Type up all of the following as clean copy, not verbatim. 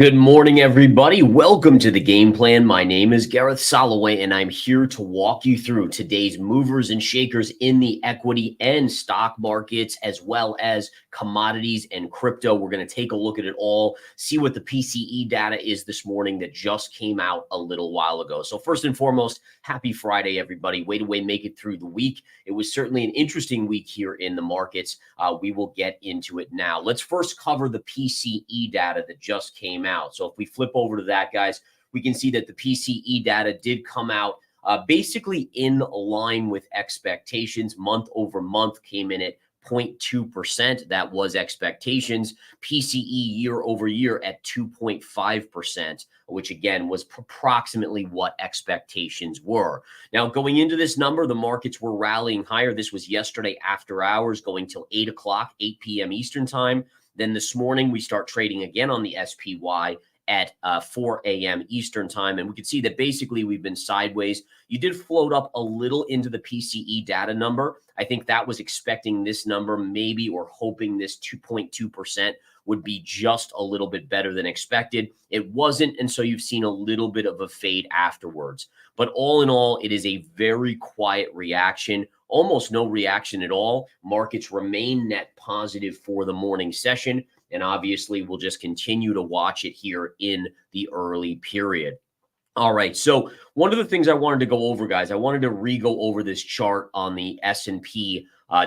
Good morning, everybody. Welcome to the game plan. My name is Gareth Soloway, and I'm here to walk you through today's movers and shakers in the equity and stock markets, as well as commodities and crypto. We're going to take a look at it all, see what the PCE data is this morning that just came out a little while ago. So first and foremost, happy Friday, everybody. Way to make it through the week. It was certainly an interesting week here in the markets. We will get into it now. Let's first cover the PCE data that just came out. So if we flip over to that, guys, we can see that the PCE data did come out basically in line with expectations. Month over month came in at 0.2%. That was expectations. PCE year over year at 2.5%, which again was approximately what expectations were. Now, going into this number, the markets were rallying higher. This was yesterday after hours, going till 8 o'clock, 8 p.m. Eastern time. Then this morning, we start trading again on the SPY at 4 a.m. Eastern time. And we can see that basically we've been sideways. You did float up a little into the PCE data number. I think that was expecting this number maybe, or hoping this 2.2% would be just a little bit better than expected. It wasn't. And so you've seen a little bit of a fade afterwards. But all in all, it is a very quiet reaction. Almost no reaction at all. Markets remain net positive for the morning session. And obviously, we'll just continue to watch it here in the early period. All right. So one of the things I wanted to go over, guys, I wanted to re-go over this chart on the S&P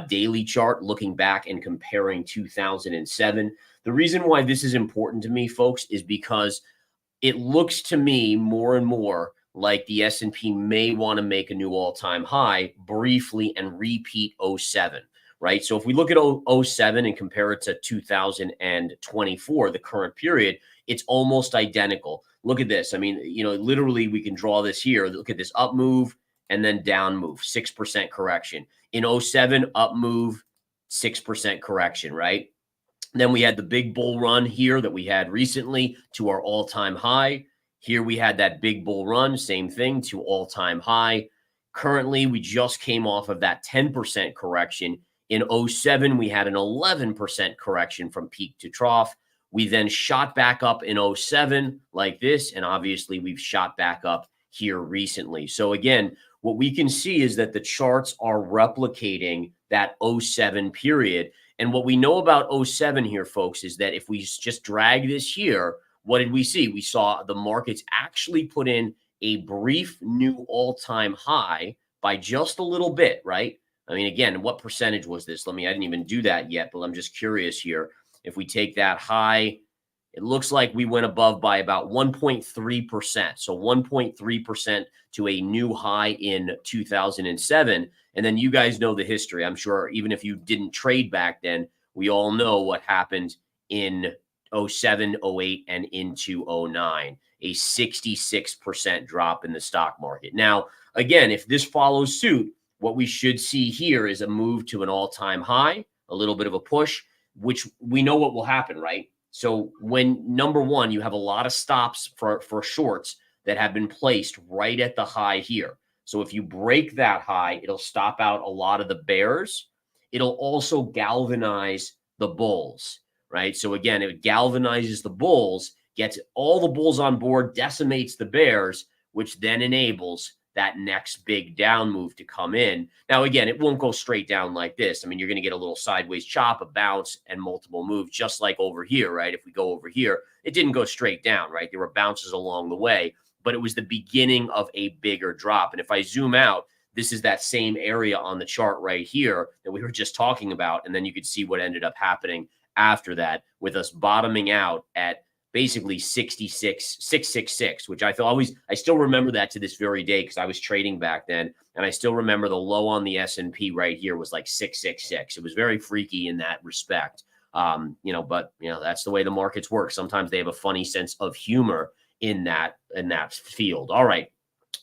daily chart, looking back and comparing 2007. The reason why this is important to me, folks, is because it looks to me more and more like the S&P may want to make a new all-time high briefly and repeat 07, right? So if we look at 07 and compare it to 2024, the current period, it's almost identical. Look at this. I mean, literally we can draw this here. Look at this up move and then down move, 6% correction. In 07, up move, 6% correction, right? Then we had the big bull run here that we had recently to our all-time high. Here we had that big bull run, same thing, to all-time high. Currently, we just came off of that 10% correction. In 07, we had an 11% correction from peak to trough. We then shot back up in 07 like this, and obviously we've shot back up here recently. So again, what we can see is that the charts are replicating that 07 period. And what we know about 07 here, folks, is that if we just drag this here, what did we see? We saw the markets actually put in a brief new all-time high by just a little bit, right? I mean, again, what percentage was this? I didn't even do that yet, but I'm just curious here. If we take that high, it looks like we went above by about 1.3%. So 1.3% to a new high in 2007. And then you guys know the history. I'm sure even if you didn't trade back then, we all know what happened in 07, 08, and into 09, a 66% drop in the stock market. Now, again, if this follows suit, what we should see here is a move to an all-time high, a little bit of a push, which we know what will happen, right? So when, number one, you have a lot of stops for shorts that have been placed right at the high here. So if you break that high, it'll stop out a lot of the bears. It'll also galvanize the bulls. Right. So again, it galvanizes the bulls, gets all the bulls on board, decimates the bears, which then enables that next big down move to come in. Now, again, it won't go straight down like this. I mean, you're going to get a little sideways chop, a bounce, and multiple moves, just like over here, right? If we go over here, it didn't go straight down, right? There were bounces along the way, but it was the beginning of a bigger drop. And if I zoom out, this is that same area on the chart right here that we were just talking about. And then you could see what ended up happening after that, with us bottoming out at basically 666, which I still remember that to this very day because I was trading back then, and I still remember the low on the S&P right here was like 666. It was very freaky in that respect, but that's the way the markets work. Sometimes they have a funny sense of humor in that field. All right.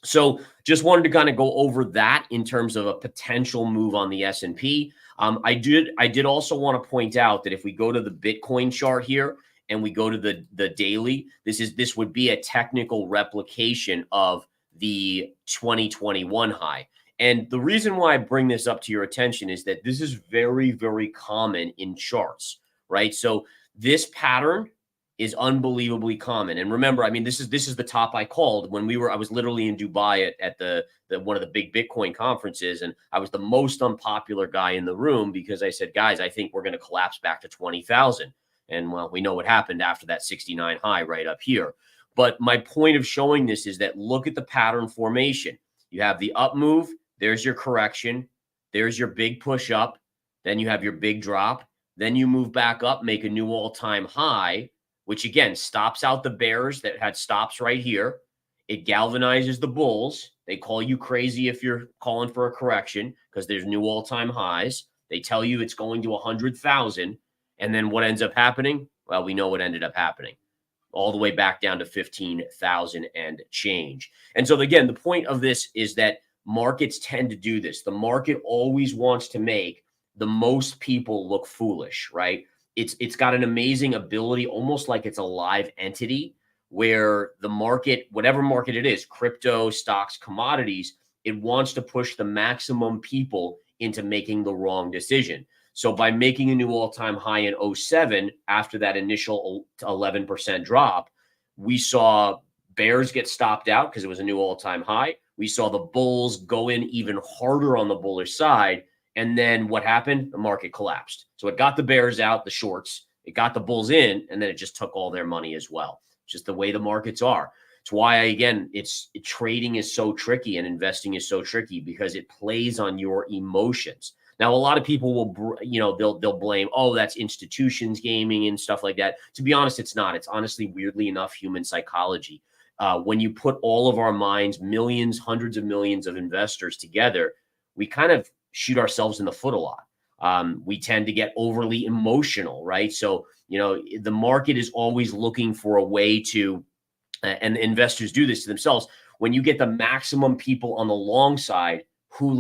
So just wanted to kind of go over that in terms of a potential move on the S&P. I did also want to point out that if we go to the Bitcoin chart here and we go to the daily, this would be a technical replication of the 2021 high. And the reason why I bring this up to your attention is that this is very, very common in charts, right? So this pattern is unbelievably common. And remember, I mean, this is the top I called when I was literally in Dubai at the one of the big Bitcoin conferences, and I was the most unpopular guy in the room because I said, guys, I think we're going to collapse back to 20,000. And well, we know what happened after that 69 high right up here. But my point of showing this is that look at the pattern formation. You have the up move, there's your correction, there's your big push up, then you have your big drop, then you move back up, make a new all-time high, which again stops out the bears that had stops right here. It galvanizes the bulls. They call you crazy if you're calling for a correction because there's new all-time highs. They tell you it's going to 100,000. And then what ends up happening? Well, we know what ended up happening. All the way back down to 15,000 and change. And so again, the point of this is that markets tend to do this. The market always wants to make the most people look foolish, right? It's got an amazing ability, almost like it's a live entity where the market, whatever market it is, crypto, stocks, commodities, it wants to push the maximum people into making the wrong decision. So by making a new all-time high in 2007, after that initial 11% drop, we saw bears get stopped out because it was a new all-time high. We saw the bulls go in even harder on the bullish side. And then what happened? The market collapsed. So it got the bears out, the shorts, it got the bulls in, and then it just took all their money as well. It's just the way the markets are. It's why, again, trading is so tricky and investing is so tricky because it plays on your emotions. Now, a lot of people will, they'll blame, oh, that's institutions gaming and stuff like that. To be honest, it's not. It's honestly, weirdly enough, human psychology. When you put all of our minds, millions, hundreds of millions of investors together, we kind of shoot ourselves in the foot a lot. We tend to get overly emotional, right? So, the market is always looking for a way to, and investors do this to themselves. When you get the maximum people on the long side, who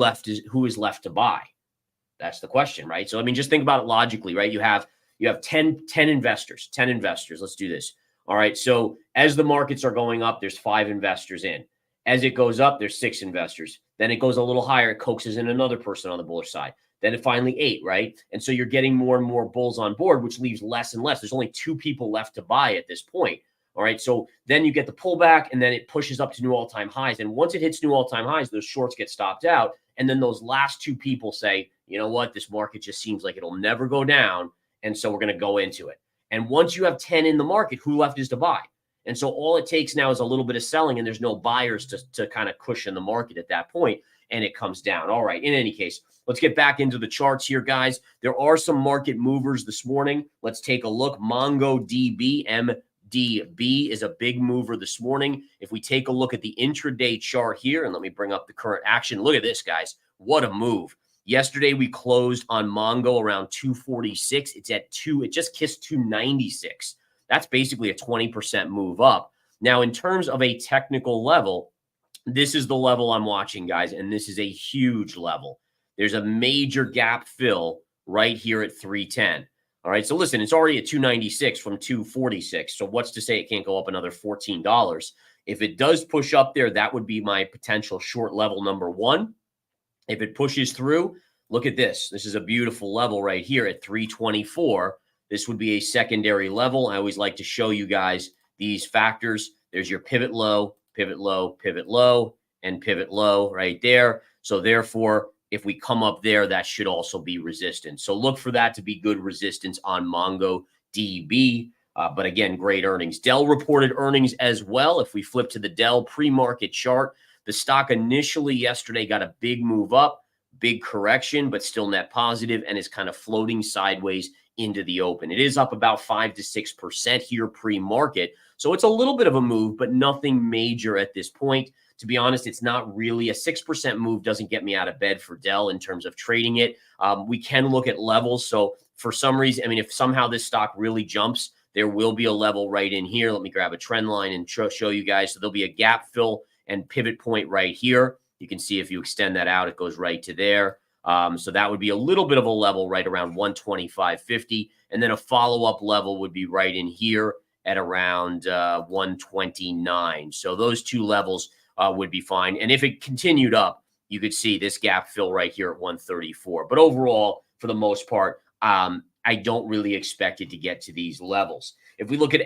is left to buy? That's the question, right? So, I mean, just think about it logically, right? You have 10 investors. Let's do this. All right. So as the markets are going up, there's 5 investors in. As it goes up, there's 6 investors. Then it goes a little higher. It coaxes in another person on the bullish side. Then it finally 8, right? And so you're getting more and more bulls on board, which leaves less and less. There's only 2 people left to buy at this point. All right. So then you get the pullback and then it pushes up to new all-time highs. And once it hits new all-time highs, those shorts get stopped out. And then those last 2 people say, you know what, this market just seems like it'll never go down. And so we're going to go into it. And once you have 10 in the market, who left is to buy? And so all it takes now is a little bit of selling and there's no buyers to kind of cushion the market at that point, and it comes down. All right. In any case, let's get back into the charts here, guys. There are some market movers this morning. Let's take a look. Mongo DB, MDB, is a big mover this morning. If we take a look at the intraday chart here, and let me bring up the current action. Look at this, guys. What a move. Yesterday, we closed on Mongo around 246. It's at 2. It just kissed 296. That's basically a 20% move up. Now, in terms of a technical level, this is the level I'm watching, guys, and this is a huge level. There's a major gap fill right here at 310. All right, so listen, it's already at 296 from 246. So what's to say it can't go up another $14? If it does push up there, that would be my potential short level number 1. If it pushes through, look at this. This is a beautiful level right here at 324. This would be a secondary level. I always like to show you guys these factors. There's your pivot low, pivot low, pivot low, and pivot low right there. So therefore, if we come up there, that should also be resistance. So look for that to be good resistance on Mongo DB. But again, great earnings. Dell reported earnings as well. If we flip to the Dell pre-market chart, the stock initially yesterday got a big move up, big correction, but still net positive and is kind of floating sideways into the open. It is up about 5 to 6% here pre-market. So it's a little bit of a move, but nothing major at this point. To be honest, it's not really a 6% move. Doesn't get me out of bed for Dell in terms of trading it. We can look at levels. So for some reason, I mean, if somehow this stock really jumps, there will be a level right in here. Let me grab a trend line and show you guys. So there'll be a gap fill and pivot point right here. You can see if you extend that out, it goes right to there. So that would be a little bit of a level right around 125.50. And then a follow-up level would be right in here at around 129. So those 2 levels would be fine. And if it continued up, you could see this gap fill right here at 134. But overall, for the most part, I don't really expect it to get to these levels. If we look at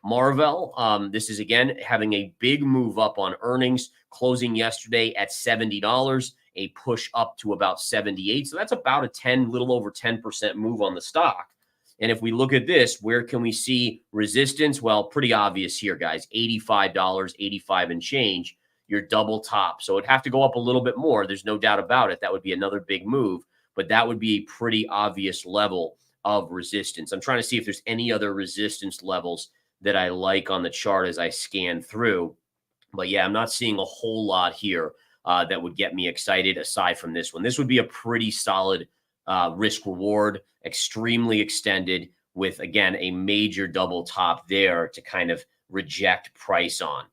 Marvel, this is again having a big move up on earnings, closing yesterday at $70, a push up to about 78. So that's about a little over 10% move on the stock. And if we look at this, where can we see resistance? Well, pretty obvious here, guys. $85, 85 and change, your double top. So it'd have to go up a little bit more. There's no doubt about it. That would be another big move, but that would be a pretty obvious level of resistance. I'm trying to see if there's any other resistance levels that I like on the chart as I scan through. But yeah, I'm not seeing a whole lot here that would get me excited aside from this one. This would be a pretty solid risk reward, extremely extended with, again, a major double top there to kind of reject price on.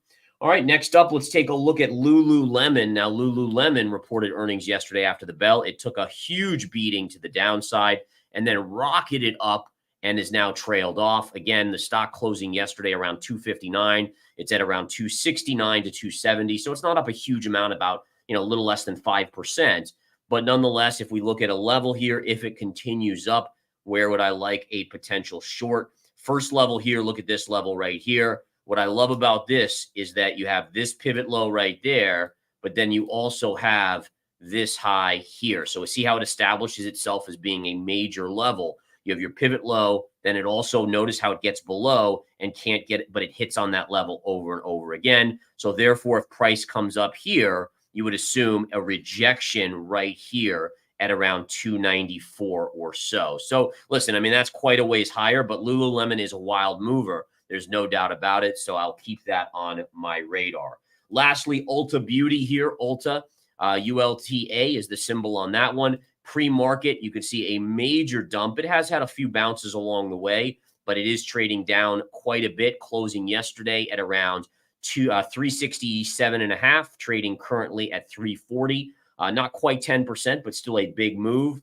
All right, next up, let's take a look at Lululemon. Now, Lululemon reported earnings yesterday after the bell. It took a huge beating to the downside and then rocketed up and is now trailed off. Again, the stock closing yesterday around 259. It's at around 269 to 270. So it's not up a huge amount, about, a little less than 5%. But nonetheless, if we look at a level here, if it continues up, where would I like a potential short? First level here, look at this level right here. What I love about this is that you have this pivot low right there, but then you also have this high here. So see how it establishes itself as being a major level. You have your pivot low, then it also, notice how it gets below and can't get it, but it hits on that level over and over again. So therefore, if price comes up here, you would assume a rejection right here at around 294 or so. So listen, I mean, that's quite a ways higher, but Lululemon is a wild mover. There's no doubt about it. So I'll keep that on my radar. Lastly, Ulta Beauty here. Ulta, ULTA is the symbol on that one. Pre-market, you can see a major dump. It has had a few bounces along the way, but it is trading down quite a bit, closing yesterday at around 367.5, trading currently at 340. Not quite 10%, but still a big move.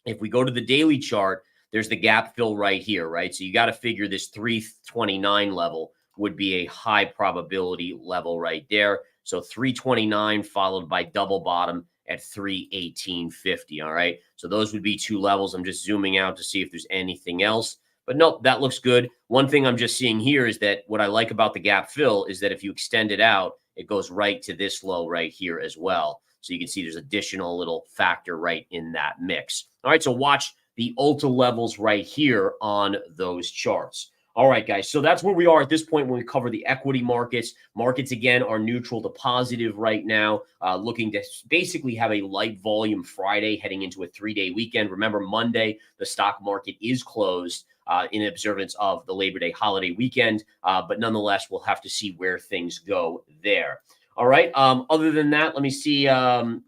If we go to the daily chart, there's the gap fill right here, right? So you got to figure this 329 level would be a high probability level right there. So 329 followed by double bottom at 318.50. All right. So those would be two levels. I'm just zooming out to see if there's anything else. But nope, that looks good. One thing I'm just seeing here is that what I like about the gap fill is that if you extend it out, it goes right to this low right here as well. So you can see there's additional little factor right in that mix. All right. So watch the Ulta levels right here on those charts. All right, guys. So that's where we are at this point when we cover the equity markets. Markets, again, are neutral to positive right now, looking to basically have a light volume Friday heading into a 3-day weekend. Remember, Monday, the stock market is closed in observance of the Labor Day holiday weekend. But nonetheless, we'll have to see where things go there. All right. Other than that, let me see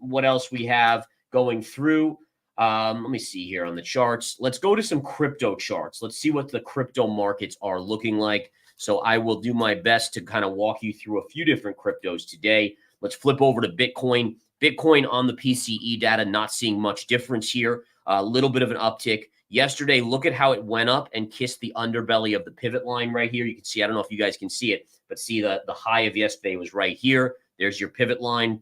what else we have going through. Let me see here on the charts. Let's go to some crypto charts. Let's see what the crypto markets are looking like. So I will do my best to kind of walk you through a few different cryptos today. Let's flip over to Bitcoin. Bitcoin on the PCE data, not seeing much difference here. A little bit of an uptick. Yesterday, look at how it went up and kissed the underbelly of the pivot line right here. You can see, I don't know if you guys can see it, but see the high of yesterday was right here. There's your pivot line,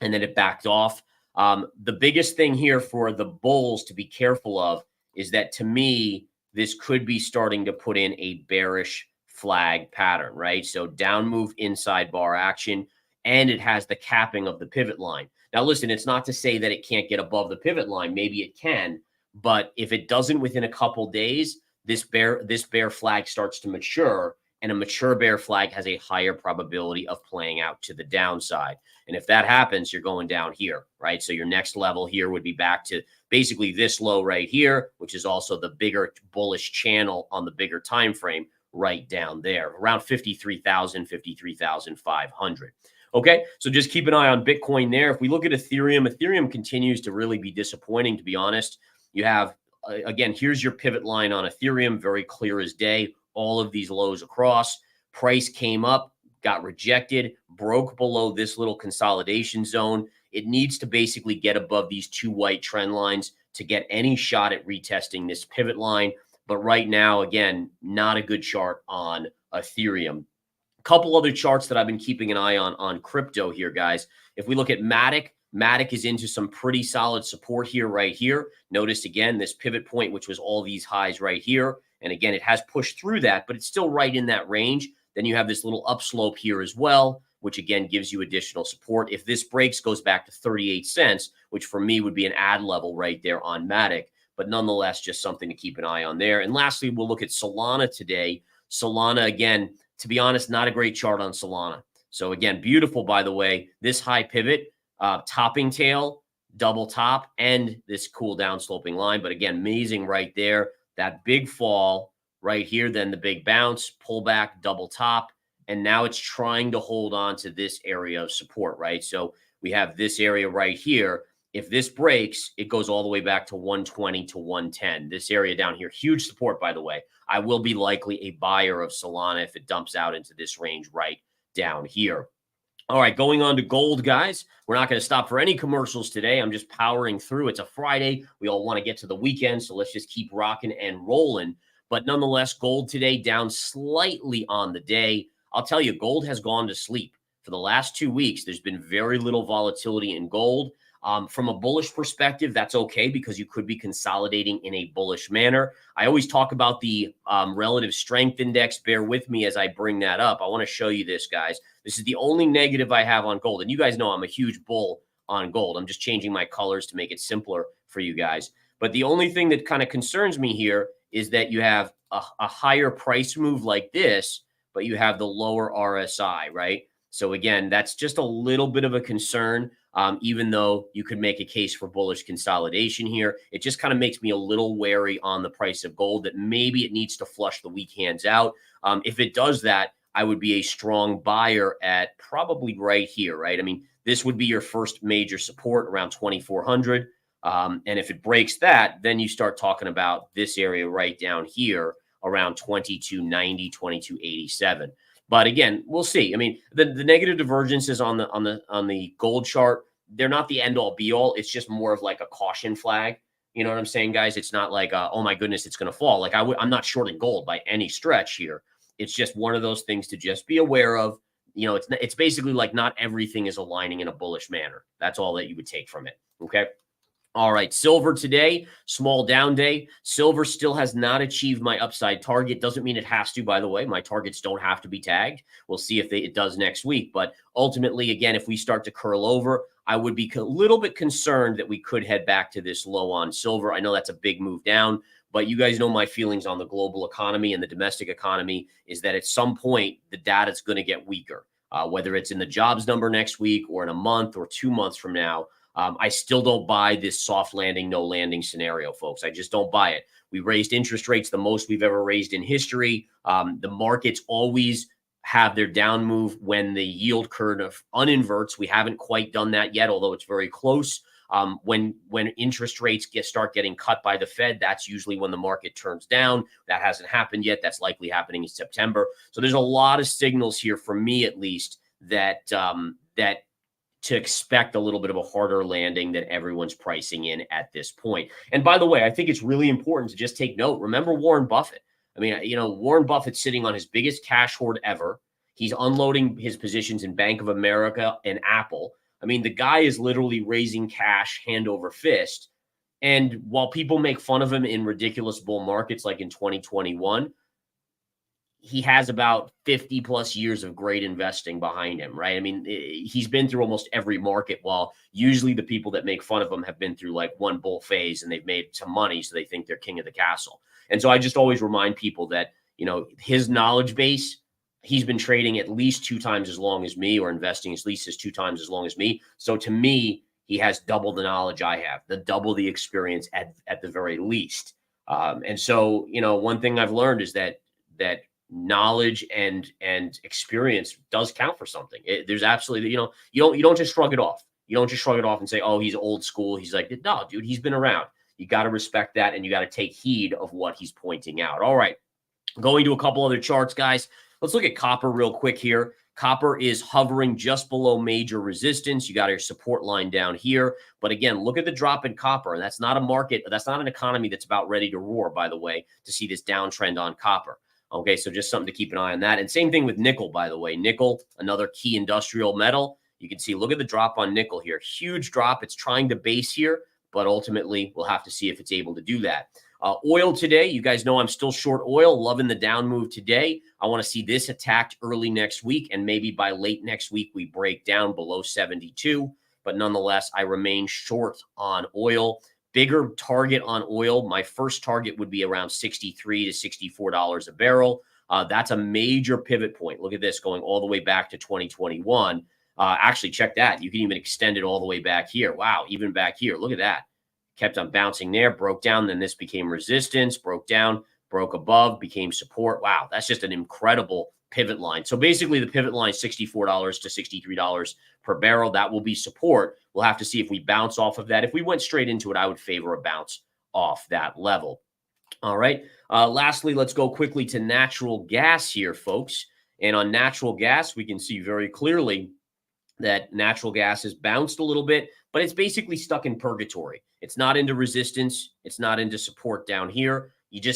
and then it backed off. The biggest thing here for the bulls to be careful of is that, to me, this could be starting to put in a bearish flag pattern, right? So down move inside bar action, and it has the capping of the pivot line. Now, listen, it's not to say that it can't get above the pivot line. Maybe it can, but if it doesn't within a couple days, this bear flag starts to mature, and a mature bear flag has a higher probability of playing out to the downside. And if that happens, you're going down here, right? So your next level here would be back to basically this low right here, which is also the bigger bullish channel on the bigger time frame right down there, around 53,000, 53,500. Okay, so just keep an eye on Bitcoin there. If we look at Ethereum, Ethereum continues to really be disappointing, to be honest. You have, again, here's your pivot line on Ethereum, very clear as day. All of these lows across. Price came up, got rejected, broke below this little consolidation zone. It needs to basically get above these two white trend lines to get any shot at retesting this pivot line. But right now, again, not a good chart on Ethereum. A couple other charts that I've been keeping an eye on crypto here, guys. If we look at Matic, Matic is into some pretty solid support here, right here. Notice again, this pivot point, which was all these highs right here. And again, it has pushed through that, but it's still right in that range. Then you have this little upslope here as well, which again gives you additional support. If this breaks, goes back to 38 cents, which for me would be an add level right there on Matic, but nonetheless, just something to keep an eye on there. And lastly, we'll look at Solana today. Solana, again, to be honest, not a great chart on Solana. So again, beautiful, by the way, this high pivot, topping tail, double top, and this cool down sloping line. But again, amazing right there. That big fall right here, then the big bounce, pull back, double top. And now it's trying to hold on to this area of support, right? So we have this area right here. If this breaks, it goes all the way back to 120 to 110. This area down here, huge support, by the way. I will be likely a buyer of Solana if it dumps out into this range right down here. All right, going on to gold, guys. We're not going to stop for any commercials today. I'm just powering through. It's a Friday. We all want to get to the weekend, so let's just keep rocking and rolling. But nonetheless, gold today down slightly on the day. I'll tell you, gold has gone to sleep. For the last 2 weeks, there's been very little volatility in gold. From a bullish perspective, that's okay because you could be consolidating in a bullish manner. I always talk about the relative strength index. Bear with me as I bring that up. I want to show you this, guys. This is the only negative I have on gold. And you guys know I'm a huge bull on gold. I'm just changing my colors to make it simpler for you guys. But the only thing that kind of concerns me here is that you have a higher price move like this, but you have the lower RSI, right? So again, that's just a little bit of a concern. Even though you could make a case for bullish consolidation here, it just kind of makes me a little wary on the price of gold that maybe it needs to flush the weak hands out. If it does that, I would be a strong buyer at probably right here, right? I mean, this would be your first major support around 2,400. And if it breaks that, then you start talking about this area right down here around 2290, 2287. But again, we'll see. I mean, the negative divergences on the gold chart, they're not the end all be all. It's just more of like a caution flag. You know what I'm saying, guys? It's not like, oh my goodness, it's going to fall. Like I'm not shorting gold by any stretch here. It's just one of those things to just be aware of. You know, it's basically like not everything is aligning in a bullish manner. That's all that you would take from it. Okay. All right, silver today, small down day. Silver still has not achieved my upside target. Doesn't mean it has to, by the way. My targets don't have to be tagged. We'll see if it does next week. But ultimately, again, if we start to curl over, I would be a little bit concerned that we could head back to this low on silver. I know that's a big move down, but you guys know my feelings on the global economy and the domestic economy is that at some point, the data is going to get weaker, whether it's in the jobs number next week or in a month or 2 months from now. I still don't buy this soft landing, no landing scenario, folks. I just don't buy it. We raised interest rates the most we've ever raised in history. The markets always have their down move when the yield curve uninverts. We haven't quite done that yet, although it's very close. When interest rates start getting cut by the Fed, that's usually when the market turns down. That hasn't happened yet. That's likely happening in September. So there's a lot of signals here, for me at least, that to expect a little bit of a harder landing that everyone's pricing in at this point. And by the way, I think it's really important to just take note. Remember Warren Buffett. I mean, you know, Warren Buffett's sitting on his biggest cash hoard ever. He's unloading his positions in Bank of America and Apple. I mean, the guy is literally raising cash hand over fist. And while people make fun of him in ridiculous bull markets like in 2021, he has about 50 plus years of great investing behind him, right? I mean, he's been through almost every market, while usually the people that make fun of him have been through like one bull phase and they've made some money, so they think they're king of the castle. And so I just always remind people that, you know, his knowledge base, he's been trading at least 2 times as long as me, or investing at least as 2 times as long as me. So to me, he has double the knowledge I have, double the experience at the very least. And so, you know, one thing I've learned is that knowledge and experience does count for something. There's absolutely, you know, you don't just shrug it off. You don't just shrug it off and say, oh, he's old school. He's like, no, dude, he's been around. You got to respect that, and you got to take heed of what he's pointing out. All right, going to a couple other charts, guys. Let's look at copper real quick here. Copper is hovering just below major resistance. You got your support line down here. But again, look at the drop in copper. And that's not a market. That's not an economy that's about ready to roar, by the way, to see this downtrend on copper. Okay, so just something to keep an eye on that. And same thing with nickel, by the way. Nickel, another key industrial metal. You can see, look at the drop on nickel here. Huge drop. It's trying to base here, but ultimately we'll have to see if it's able to do that. Oil today, you guys know I'm still short oil, loving the down move today. I want to see this attacked early next week, and maybe by late next week we break down below 72. But nonetheless, I remain short on oil. Bigger target on oil, my first target would be around $63 to $64 a barrel. That's a major pivot point. Look at this, going all the way back to 2021. Actually, check that. You can even extend it all the way back here. Wow, even back here. Look at that. Kept on bouncing there, broke down, then this became resistance, broke down, broke above, became support. Wow, that's just an incredible pivot line. So basically the pivot line is $64 to $63 per barrel. That will be support. We'll have to see if we bounce off of that. If we went straight into it, I would favor a bounce off that level. All right. Lastly, let's go quickly to natural gas here, folks. And on natural gas, we can see very clearly that natural gas has bounced a little bit, but it's basically stuck in purgatory. It's not into resistance. It's not into support down here.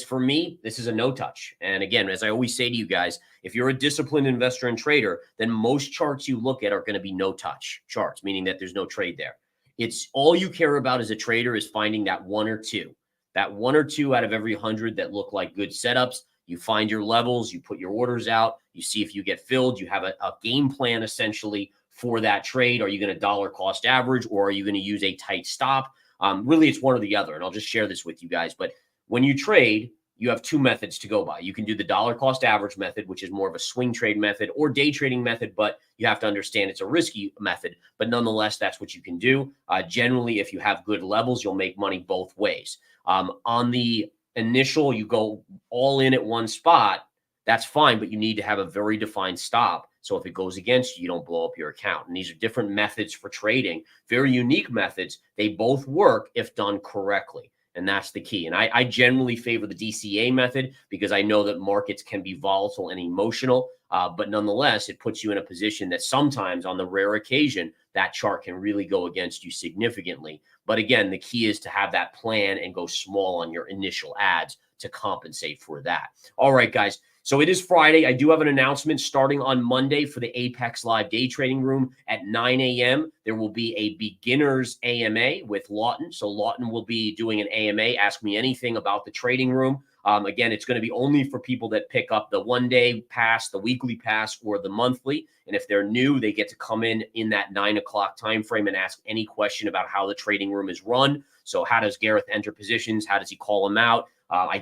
For me, this is a no touch. And again, as I always say to you guys, if you're a disciplined investor and trader, then most charts you look at are going to be no touch charts, meaning that there's no trade there. It's all you care about as a trader is finding that one or two out of every 100 that look like good setups. You find your levels, you put your orders out, you see if you get filled, you have a game plan essentially for that trade. Are you going to dollar cost average, or are you going to use a tight stop? Really, it's one or the other. And I'll just share this with you guys. But when you trade, you have two methods to go by. You can do the dollar cost average method, which is more of a swing trade method, or day trading method, but you have to understand it's a risky method. But nonetheless, that's what you can do. Generally, if you have good levels, you'll make money both ways. On the initial, you go all in at one spot, that's fine, but you need to have a very defined stop. So if it goes against you, you don't blow up your account. And these are different methods for trading, very unique methods. They both work if done correctly. And that's the key. And I generally favor the DCA method because I know that markets can be volatile and emotional. But nonetheless, it puts you in a position that sometimes on the rare occasion, that chart can really go against you significantly. But again, the key is to have that plan and go small on your initial ads to compensate for that. All right, guys. So it is Friday. I do have an announcement starting on Monday for the Apex Live Day Trading Room at 9 a.m. There will be a beginners AMA with Lawton. So Lawton will be doing an AMA. Ask me anything about the trading room. Again, it's going to be only for people that pick up the one-day pass, the weekly pass, or the monthly. And if they're new, they get to come in that 9 o'clock time frame and ask any question about how the trading room is run. So how does Gareth enter positions? How does he call them out?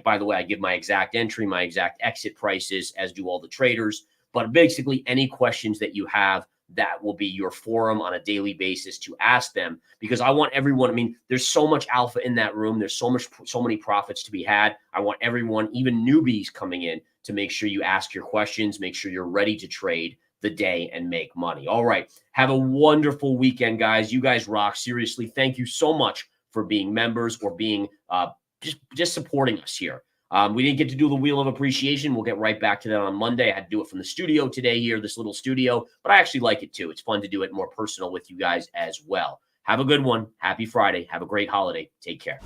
By the way, I give my exact entry, my exact exit prices, as do all the traders. But basically, any questions that you have, that will be your forum on a daily basis to ask them, because I want everyone. I mean, there's so much alpha in that room. There's so many profits to be had. I want everyone, even newbies coming in, to make sure you ask your questions, make sure you're ready to trade the day and make money. All right. Have a wonderful weekend, guys. You guys rock. Seriously, thank you so much for being members or being just supporting us here. We didn't get to do the Wheel of Appreciation. We'll get right back to that on Monday. I had to do it from the studio today here, this little studio, but I actually like it too. It's fun to do it more personal with you guys as well. Have a good one. Happy Friday. Have a great holiday. Take care.